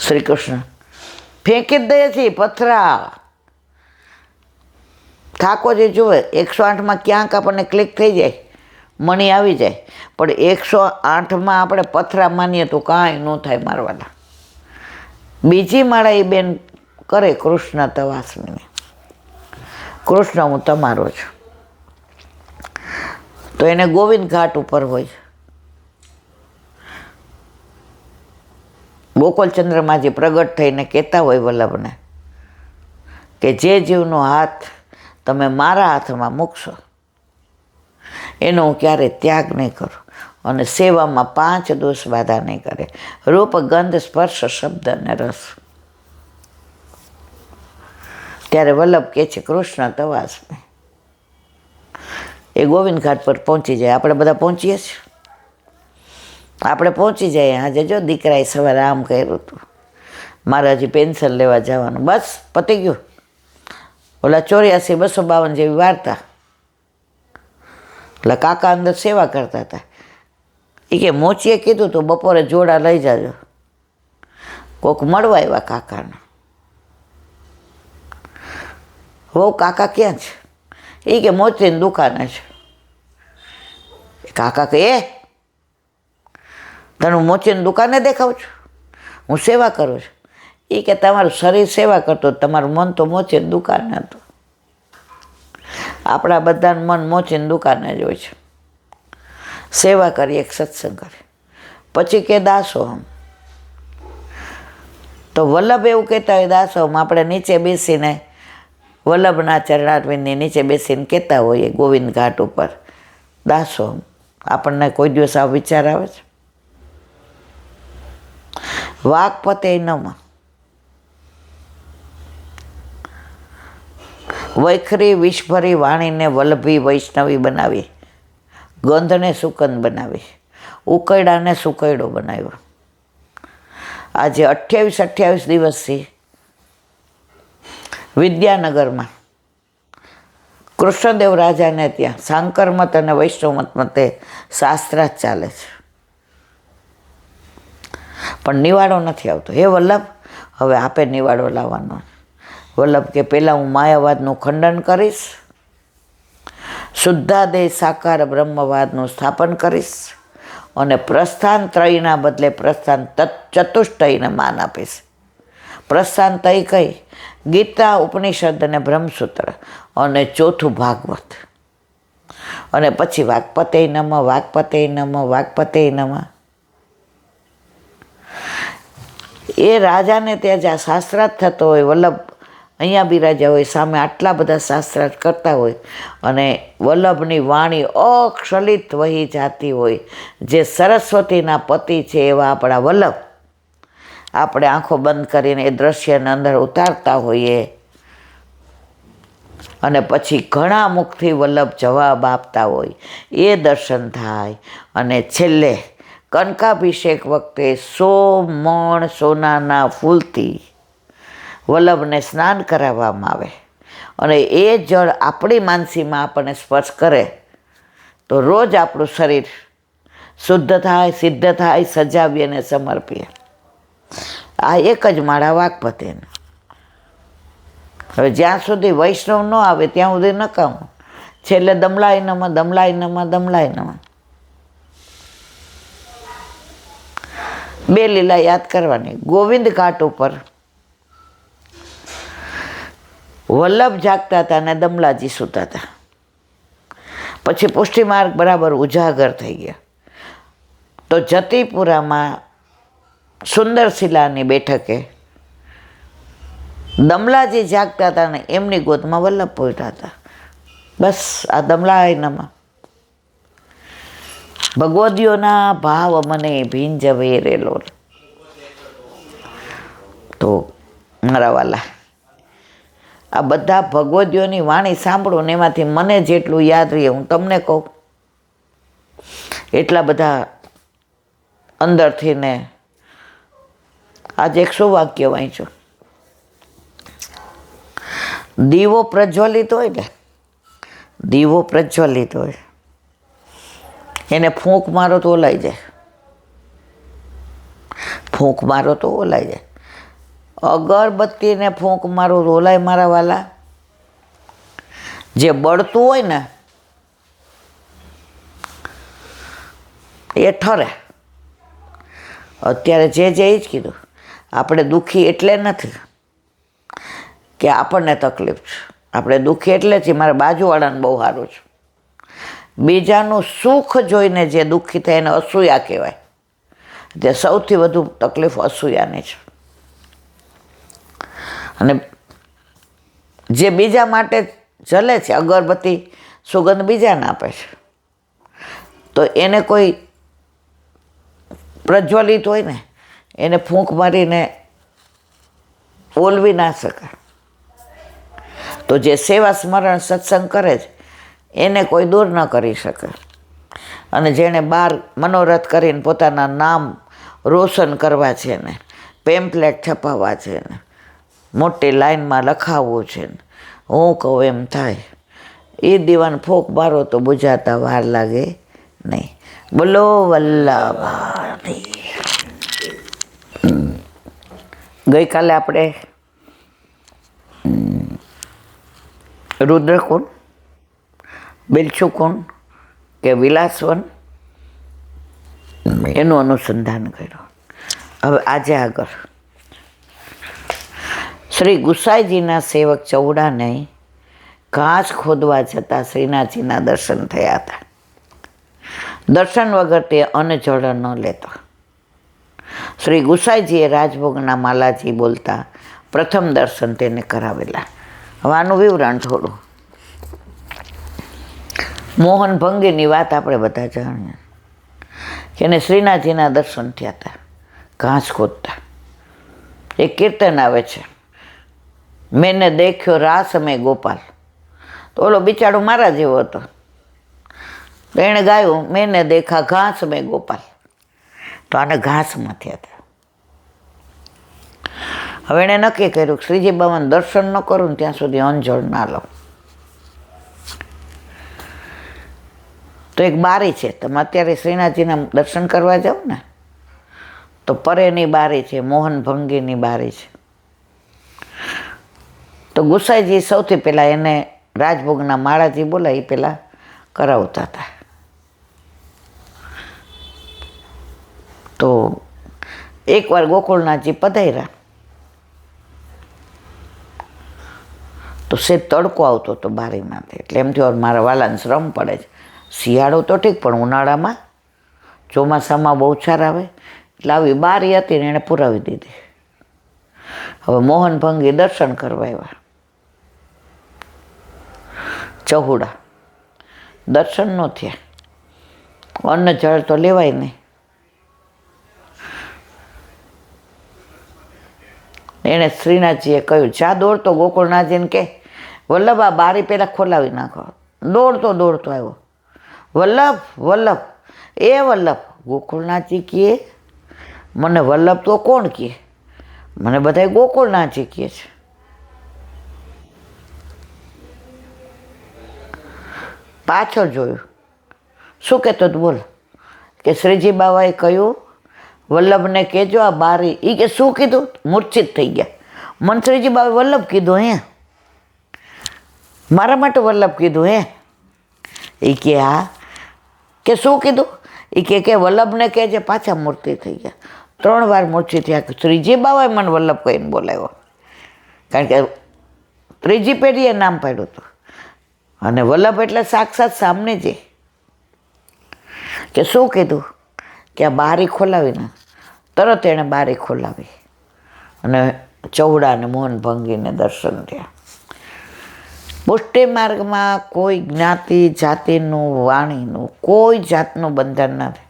શ્રી કૃષ્ણ ફેંકી જ દઈએ છીએ પથરા. ઠાકોરજી જુએ 108માં ક્યાંક આપણને ક્લિક થઈ જાય, મણી આવી જાય, પણ 108માં આપણે પથરા માનીએ તો કાંઈ ન થાય મારવાના. બીજી માળા એ બેન કરે કૃષ્ણ તવાસ્મીને, કૃષ્ણ હું તમારો છું, તો એને ગોવિંદ ઘાટ ઉપર હોય. ગોકુલચંદ્રમાજી પ્રગટ થઈને કહેતા હોય વલ્લભને કે જે જીવનો હાથ તમે મારા હાથમાં મૂકશો એનો હું ક્યારેય ત્યાગ નહીં કરું, અને સેવામાં 5 દોષ બાધા નહીં કરે, રૂપ ગંધ સ્પર્શ શબ્દ અને રસ. ત્યારે વલ્લભ કહે છે કૃષ્ણ તવાસ્મી. એ ગોવિંદ ઘાટ પર પહોંચી જાય. આપણે બધા પહોંચીએ છીએ, આપણે પહોંચી જાય. આજે જો દીકરાએ સવારે આમ કર્યું હતું, મારે હજી પેન્શન લેવા જવાનું, બસ પતી ગયું. ઓલા 84-252 જેવી વાર્તા. એટલે કાકા અંદર સેવા કરતા હતા. એ કે મોચીએ કીધું તો બપોરે જોડા લઈ જાજો. કોક મળવા આવ્યા કાકાને. હો કાકા ક્યાં છે? એ કે મોચીની દુકાને છે. કાકા કે તને હું મોચીની દુકાને દેખાઉં છું? હું સેવા કરું છું. એ કે તમારું શરીર સેવા કરતો, તમારું મન તો મોચીની દુકાને હતું. આપણા બધાનું મન મોચીની દુકાને જ હોય છે. સેવા કરીએ, એક સત્સંગ કરીએ, પછી કે દાસોહમ. તો વલ્લભ એવું કહેતા હોય દાસોહમ. આપણે નીચે બેસીને વલ્લભના ચરણારવિંદની નીચે બેસીને કહેતા હોઈએ ગોવિંદ ઘાટ ઉપર દાસોહમ. આપણને કોઈ દિવસ આ વિચાર આવે છે? વાક્પતે નમઃ. વૈખરી વિષભરી વાણીને વલ્લભી વૈષ્ણવી બનાવી, ગંધને સુગંધ બનાવી, ઉકરડાને સુકરડો બનાવ્યો. આજે 28 દિવસથી વિદ્યાનગરમાં કૃષ્ણદેવ રાજાને ત્યાં શાંકર મત અને વૈષ્ણવ મત મતે શાસ્ત્રાર્થ ચાલે છે, પણ નિવાડો નથી આવતો. હે વલ્લભ, હવે આપે નિવાડો લાવવાનો. વલ્લભ કે પહેલાં હું માયાવાદનું ખંડન કરીશ, શુદ્ધાદેહ સાકાર બ્રહ્મવાદનું સ્થાપન કરીશ, અને પ્રસ્થાન ત્રયના બદલે પ્રસ્થાન ચતુષ્ટયને માન આપીશ. પ્રસ્થાન તય કઈ? ગીતા, ઉપનિષદ અને બ્રહ્મસૂત્ર, અને ચોથું ભાગવત, અને પછી વાક્પતે નમઃ, વાક્પતે નમઃ, વાક્પતે નમઃ. એ રાજાને ત્યાં જ્યાં શાસ્ત્રાર્થ થતો હોય, વલ્લભ અહીંયા બિરાજ્યા હોય, સામે આટલા બધા શાસ્ત્રાર્થ કરતા હોય, અને વલ્લભની વાણી અક્ષલિત વહી જાતી હોય. જે સરસ્વતીના પતિ છે એવા આપણા વલ્લભ, આપણે આંખો બંધ કરીને એ દ્રશ્યને અંદર ઉતારતા હોઈએ, અને પછી ઘણા મુખથી વલ્લભ જવાબ આપતા હોય, એ દર્શન થાય. અને છેલ્લે કનકાભિષેક વખતે 100 મણ સોનાના ફૂલથી વલ્લભને સ્નાન કરાવવામાં આવે, અને એ જળ આપણી માનસીમાં આપણને સ્પર્શ કરે તો રોજ આપણું શરીર શુદ્ધ થાય, સિદ્ધ થાય, સજાવીએ અને સમર્પીએ. આ એક જ માળા વાક્પતેને. હવે જ્યાં સુધી વૈષ્ણવ ન આવે ત્યાં સુધી નકામું. છેલ્લે દમલાય નમઃ, દમલાય નમઃ, દમલાય નમઃ. 2 લીલા યાદ કરવાની. ગોવિંદ ઘાટ ઉપર વલ્લભ જાગતા હતા અને દમલાજી સૂતા હતા. પછી પુષ્ટિમાર્ગ બરાબર ઉજાગર થઈ ગયા. તો જતીપુરામાં સુંદર શિલાની બેઠકે દમલાજી જાગતા હતા ને એમની ગોદમાં વલ્લભ પોઈટા હતા. બસ આ દમલાય નમઃ. ભગવદીઓના ભાવ મને ભીંજવે રેલો. તો મારા વાલા, આ બધા ભગવદીઓની વાણી સાંભળો ને એમાંથી મને જેટલું યાદ રહે હું તમને કહું. એટલા બધા અંદરથી ને આજે 100 વાક્ય વાંચ્યું. દીવો પ્રજ્વલિત હોય ને, દીવો પ્રજ્વલિત હોય, એને ફૂંક મારો તો ઓલાઈ જાય, ફૂંક મારો તો ઓલાઈ જાય. અગરબત્તીને ફૂંક મારું રોલાય મારા વાલા, જે બળતું હોય ને એ ઠરે. અત્યારે જે એ જ કીધું, આપણે દુઃખી એટલે નથી કે આપણને તકલીફ છે, આપણે દુઃખી એટલે જ મારા બાજુવાળાને બહુ સારું છે. બીજાનું સુખ જોઈને જે દુઃખી થાય એને અસૂયા કહેવાય. તે સૌથી વધુ તકલીફ અસૂયાની છે. અને જે બીજા માટે જલે છે, અગરબત્તી સુગંધ બીજાને આપે છે, તો એને કોઈ પ્રજ્વલિત હોય ને એને ફૂંક મારીને ઓલવી ના શકે. તો જે સેવા સ્મરણ સત્સંગ કરે છે એને કોઈ દૂર ન કરી શકે. અને જેણે બહાર મનોરથ કરીને પોતાના નામ રોશન કરવા છે ને, પેમ્પલેટ છપાવવા છે ને, મોટી લાઈનમાં લખાવવું છે ને, હું કહું એમ થાય, એ દીવાન ફોક મારો તો બુઝાતા વાર લાગે નહીં. બોલો વલ્લભાણી. ગઈકાલે આપણે રુદ્રકુંડ, બિલછુકુંડ કે વિલાસવન એનું અનુસંધાન કર્યું. હવે આજે આગળ શ્રી ગુસાઈજીના સેવક ચૌડાને ઘાસ ખોદવા જતાં શ્રીનાથજીના દર્શન થયા હતા. દર્શન વગર તે અન્ન જળ ન લેતા. શ્રી ગુસાઈજીએ રાજભોગના માલાજી બોલતા પ્રથમ દર્શન તેને કરાવેલા. હવે આનું વિવરણ થોડું. મોહન ભંગીની વાત આપણે બધા જાણીએ કે એને શ્રીનાથજીના દર્શન થયા હતા ઘાસ ખોદતા. એક કીર્તન આવે છે, મેને દેખ્યો રાસ મેં ગોપાલ. તો ઓલો બિચારો મારા જેવો હતો, એણે ગાયું મેને દેખા ઘાસ મેં ગોપાલ. તો આને ઘાસમાં થયા હતા. હવે એણે નક્કી કર્યું શ્રીજી બાબાને દર્શન ન કરું ને ત્યાં સુધી અંજળ ના લઉં. તો એક બારી છે, તમે અત્યારે શ્રીનાથજીના દર્શન કરવા જાઓ ને તો પરેની બારી છે, મોહન ભંગીની બારી છે. તો ગુસાઈજી સૌથી પહેલાં એને રાજભોગના માળાજી બોલાય એ પહેલાં કરાવતા હતા. તો એકવાર ગોકુળનાથજી પધાર્યા તો સે તડકો આવતો હતો બારીમાંથી. એટલે એમ થયું મારા વાલાને શ્રમ પડે છે. શિયાળો તો ઠીક, પણ ઉનાળામાં ચોમાસામાં બહુ છાર આવે. એટલે આવી બારી હતી ને એણે પુરાવી દીધી. હવે મોહન ભંગી દર્શન કરવા આવ્યા. ચહુડા દર્શન ન થયા, અન્ન જળ તો લેવાય નહીં. એણે શ્રીનાથજીએ કહ્યું જા દોડતો ગોકુળનાથજીને કે વલ્લભ આ બારી પહેલાં ખોલાવી નાખો. દોડતો આવ્યો, વલ્લભ વલ્લભ એ વલ્લભ. ગોકુળનાથજી કહે મને વલ્લભ તો કોણ કહે? મને બધાય ગોકુળનાથજી કહે છે. પાછળ જોયું, શું કહેતો બોલ? કે શ્રીજી બાબાએ કહ્યું વલ્લભને કહેજો આ બારી. એ કે શું કીધું? મૂર્છિત થઈ ગયા. મને શ્રીજી બાબાએ વલ્લભ કીધું હે? મારા માટે વલ્લભ કીધું હે? એ કે હા. કે શું કીધું? એ કે વલ્લભને કહેજે. પાછા મૂર્તિ થઈ ગયા. 3 વાર મૂર્છિત થયા. શ્રીજી બાબાએ મને વલ્લભ કહીને બોલાવ્યો, કારણ કે 3જી પેઢીએ નામ પાડ્યું હતું. અને વલ્લભ એટલે સાક્ષાત સામને જે. કે શું કીધું? કે આ બારી ખોલાવી ને. તરત એણે બારી ખોલાવી અને ચૌડા અને મોહન ભંગીને દર્શન થયા. પુષ્ટિ માર્ગમાં કોઈ જ્ઞાતિ જાતિનું વાણીનું કોઈ જાતનું બંધન નથી.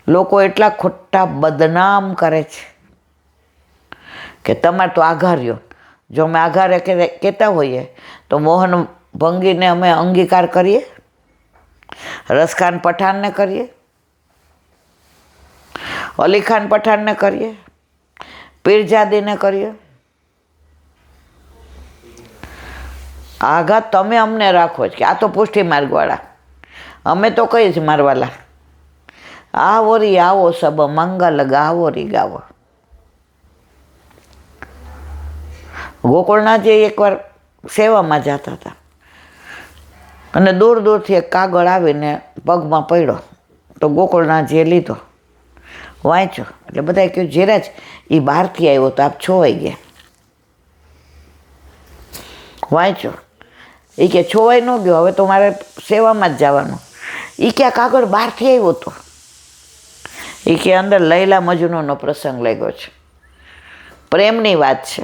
લોકો એટલા ખોટા બદનામ કરે છે કે તમારે તો આઘાર્યો. જો અમે આઘારે કહેતા હોઈએ તો મોહન ભંગીને અમે અંગીકાર કરીએ, રસખાન પઠાણને કરીએ, અલીખાન પઠાણને કરીએ, પીરજાદીને કરીએ. આઘાત તમે અમને રાખો જ કે આ તો પુષ્ટિ માર્ગવાળા. અમે તો કહીએ છીએ મારવાલા આવો રી આવો સબ મંગલ ગાવો રી ગાવો. ગોકુળનાથજી એકવાર સેવામાં જતા હતા અને દૂર દૂરથી એક કાગળ આવીને પગમાં પડ્યો, તો ગોકુળનાથજીએ લીધો, વાંચ્યો. એટલે બધાએ કહ્યું, જીરાજ એ બહારથી આવ્યો તો આપ છોવાઈ ગયા. વાંચ્યો. એ કે છોવાઈ ન ગયો, હવે તો મારે સેવામાં જ જવાનું. એ કે આ કાગળ બહારથી આવ્યો હતો. એ કે અંદર લૈલા મજનૂનો પ્રસંગ લાગ્યો છે, પ્રેમની વાત છે.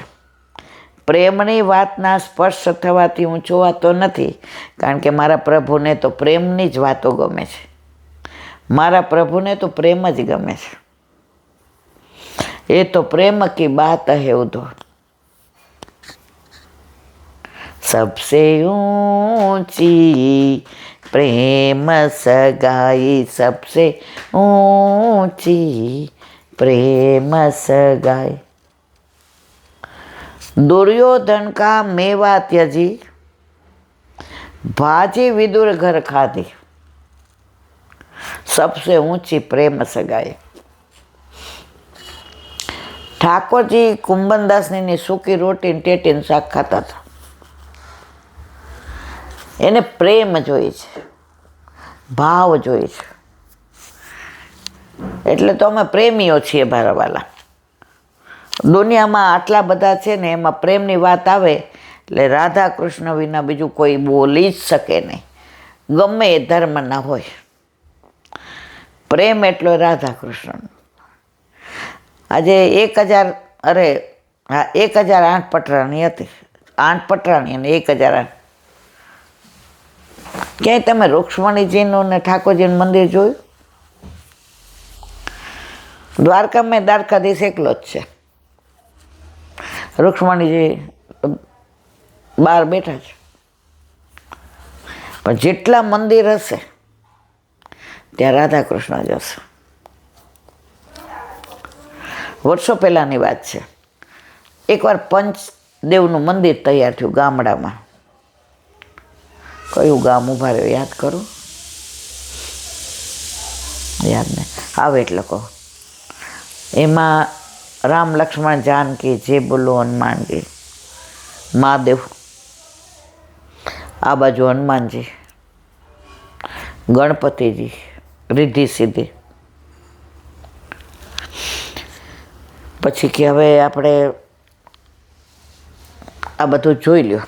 પ્રેમની વાતના સ્પર્શ થવાથી હું જોવાતો નથી, કારણ કે મારા પ્રભુને તો પ્રેમની જ વાતો ગમે છે. મારા પ્રભુને તો પ્રેમ જ ગમે છે. એ તો પ્રેમ કી બાત હે ઉધો. सबसे ऊंची प्रेम सगाई, सबसे ऊंची प्रेम सगाई. दुर्योधन का मेवा त्यजी, भाजी विदुर घर खाधी, सबसे ऊंची प्रेम सगाई. ઠાકોરજી કુંભનદાસની સૂકી રોટી ટેટીને શાક ખાતા હતા. એને પ્રેમ જોઈએ છે, ભાવ જોઈએ છે. એટલે તો અમે પ્રેમીઓ છીએ મારાવાલા. દુનિયામાં આટલા બધા છે ને, એમાં પ્રેમની વાત આવે એટલે રાધા કૃષ્ણ વિના બીજું કોઈ બોલી જ શકે નહીં, ગમે એ ધર્મના હોય. પ્રેમ એટલો રાધા કૃષ્ણ. આજે 1008 પટરાણી હતી, 8 પટરાણી અને 1008. ક્યાંય તમે રૂક્ષ્મણીજીનું ને ઠાકોરજીનું મંદિર જોયું? દ્વારકામાં દ્વારકાધીશ એકલો જ છે, રૂક્ષ્મણીજી બહાર બેઠા છે. પણ જેટલા મંદિર હશે ત્યાં રાધા કૃષ્ણ જ હશે. વર્ષો પહેલાંની વાત છે. એકવાર પંચદેવનું મંદિર તૈયાર થયું ગામડામાં. કયું ગામ ઉભા રહ્યો યાદ કરો, યાદ નહીં આવે એટલે કહો. એમાં રામ લક્ષ્મણ જાનકી, જે બોલો હનુમાનજી, મહાદેવ, આ બાજુ હનુમાનજી, ગણપતિજી, રિદ્ધિ સિદ્ધિ. પછી કે હવે આપણે આ બધું જોઈ લ્યો.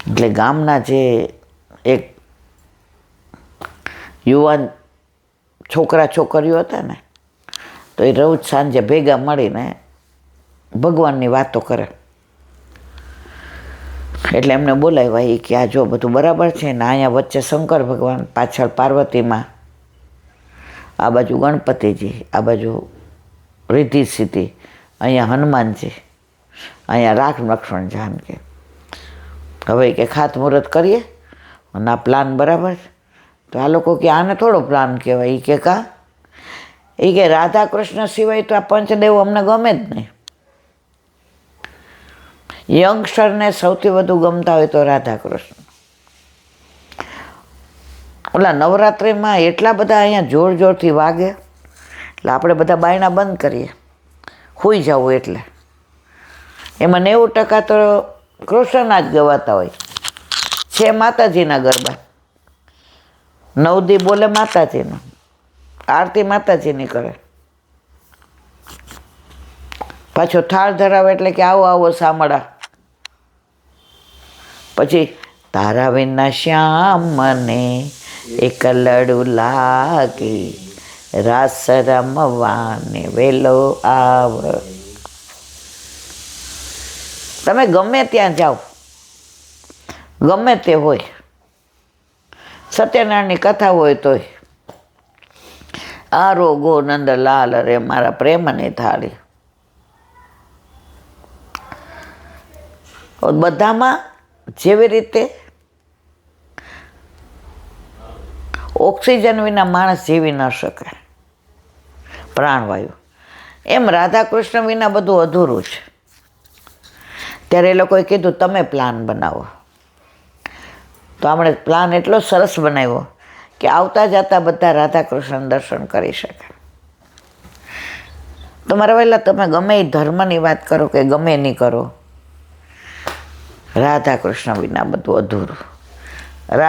એટલે ગામના જે એક યુવાન છોકરા છોકરીઓ હતા ને, તો એ રોજ સાંજે ભેગા મળીને ભગવાનની વાતો કરે. એટલે એમને બોલાવ્યા કે આ જો બધું બરાબર છે ને, અહીંયા વચ્ચે શંકર ભગવાન, પાછળ પાર્વતીમાં, આ બાજુ ગણપતિજી, આ બાજુ રિદ્ધિ સિદ્ધિ, અહીંયા હનુમાનજી, અહીંયા રામ લક્ષ્મણ જાનકી. હવે કે ખાતમુહૂર્ત કરીએ અને આ પ્લાન બરાબર. તો આ લોકો કે આને થોડો પ્લાન કહેવાય. એ કે કા? એ કે રાધા કૃષ્ણ સિવાય તો આ પંચદેવ અમને ગમે જ નહીં. યંગસ્ટરને સૌથી વધુ ગમતા હોય તો રાધા કૃષ્ણ. ઓલા નવરાત્રિમાં એટલા બધા અહીંયા જોર જોરથી વાગે, એટલે આપણે બધા બાયણા બંધ કરીએ, સૂઈ જવું. એટલે એમાં 90% તો કૃષ્ણના જ ગવાતા હોય છે. માતાજીના ગરબા, 9 દી બોલે માતાજીનું, આરતી માતાજીની કરે. પાછો થાળ ધરાવે એટલે કે આવો આવો સામડા. પછી તારા વિના શ્યામ મને એક લડું લાગી, રાસ રમવાને વેલો આવ. તમે ગમે ત્યાં જાઓ, ગમે તે હોય, સત્યનારાયણની કથા હોય તોય આ રોગો નંદલાલ રે મારા પ્રેમની થાળી. બધામાં જેવી રીતે ઓક્સિજન વિના માણસ જીવી ન શકે, પ્રાણવાયુ, એમ રાધા કૃષ્ણ વિના બધું અધૂરું છે. ત્યારે એ લોકોએ કીધું તમે પ્લાન બનાવો. તો આપણે પ્લાન એટલો સરસ બનાવ્યો કે આવતા જતા બધા રાધા કૃષ્ણ દર્શન કરી શકે. તો તમારા વહેલા તમે ગમે એ ધર્મની વાત કરો કે ગમે નહીં કરો, રાધા કૃષ્ણ વિના બધું અધૂરું.